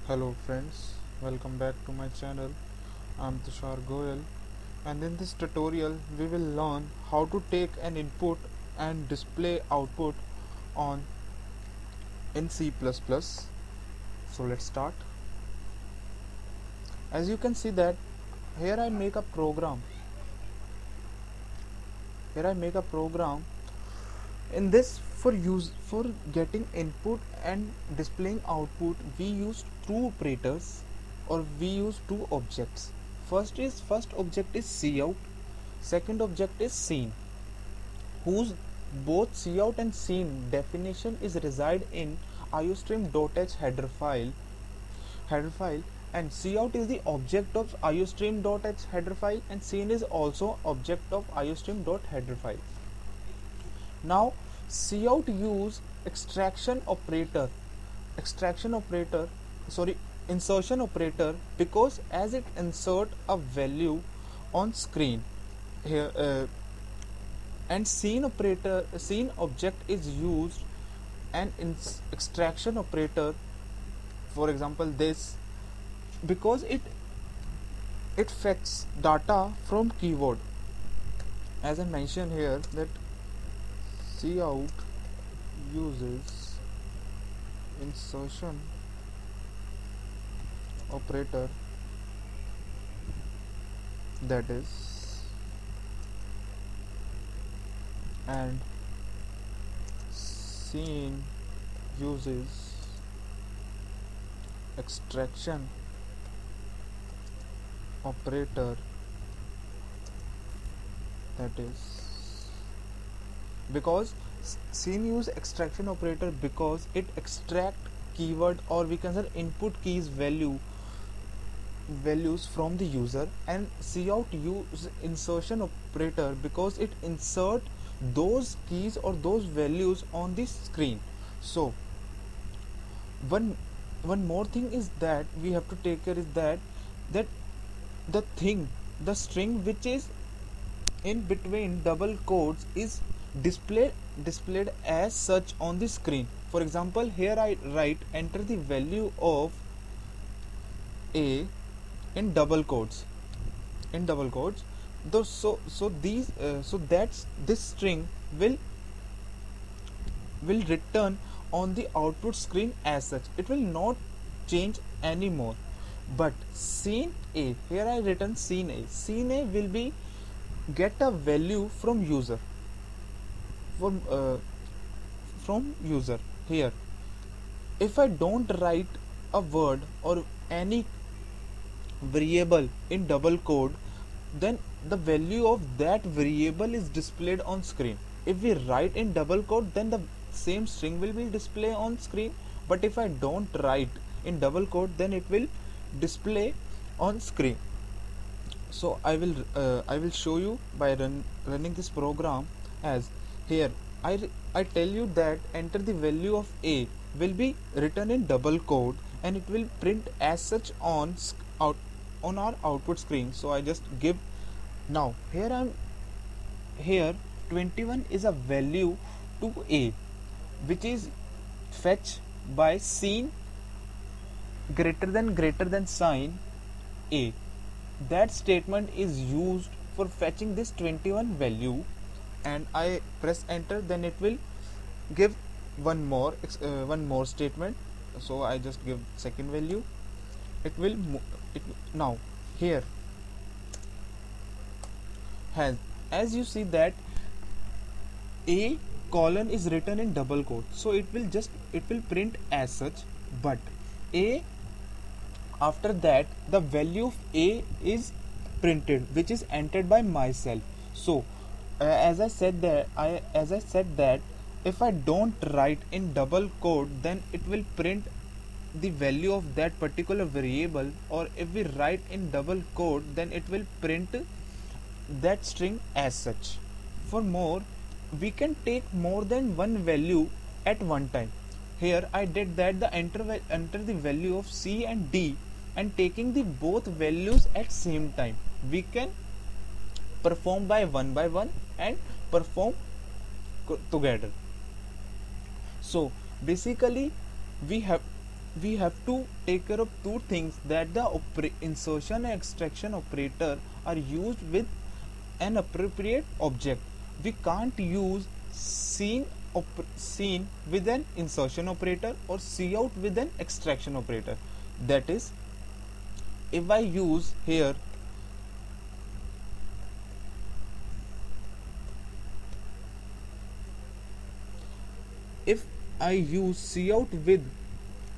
Hello friends, welcome back to my channel. I'm Tushar Goyal, and in this tutorial we will learn how to take an input and display output on in C++. So let's start. As you can see that here I make a program. In this for getting input and displaying output we use two operators, or we use two objects. First object is cout, second object is scene, whose both cout and scene definition is reside in iostream.h header file, and cout is the object of iostream.h header file, and scene is also object of iostream.header file. Now cout use extraction operator sorry insertion operator, because as it insert a value on screen here, and scene object is used an extraction operator, for example this, because it fetches data from keyword. As I mentioned here that cout uses insertion operator, that is, and scene uses extraction operator, that is, because scene use extraction operator because it extract keyword, or we can say input keys values from the user, and cout use insertion operator because it insert those keys or those values on the screen. So one more thing is that we have to take care is that the string which is in between double quotes is displayed as such on the screen. For example, here I write enter the value of a in double quotes. That's this string will return on the output screen as such. It will not change anymore. But scene A, here I written scene A. Scene A will be get a value from user. From user here. If I don't write a word or any variable in double code, then the value of that variable is displayed on screen. If we write in double code, then the same string will be displayed on screen. But if I don't write in double code, then it will display on screen. So I will show you by running this program. As here I tell you that enter the value of a will be written in double code, and it will print as such on our output screen. So I just give. Now here 21 is a value to a, which is fetch by scene greater than sign a. That statement is used for fetching this 21 value, and I press enter, then it will give one more statement. So I just give second value. It will now here has, as you see that a colon is written in double quote, so it will print as such. But a, after that the value of a is printed, which is entered by myself. So as I said that if I don't write in double quote, then it will print the value of that particular variable, or if we write in double quote, then it will print that string as such. For more, we can take more than one value at one time. Here I did that the enter the value of C and D, and taking the both values at same time. We can perform by one and perform together. So basically we have we have to take care of two things, that the insertion and extraction operator are used with an appropriate object. We can't use scene with an insertion operator or cout with an extraction operator. That is, if I use here if I use cout with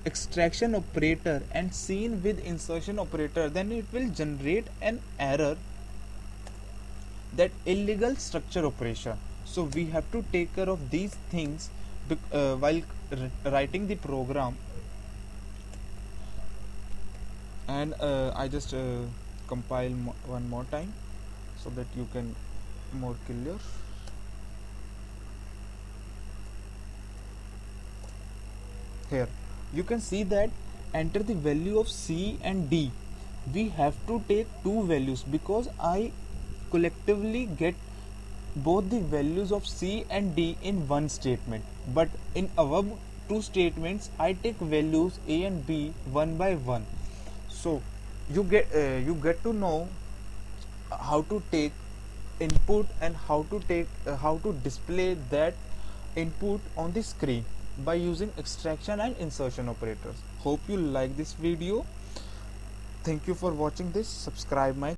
extraction operator and scene with insertion operator, then it will generate an error, that illegal structure operation. So we have to take care of these things while writing the program. And I just compile one more time so that you can more clear. Here you can see that enter the value of C and D. We have to take two values because I collectively get both the values of C and D in one statement, but in our two statements I take values A and B one by one. So you get to know how to take input and how to display that input on the screen by using extraction and insertion operators. Hope you like this video. Thank you for watching this. Subscribe my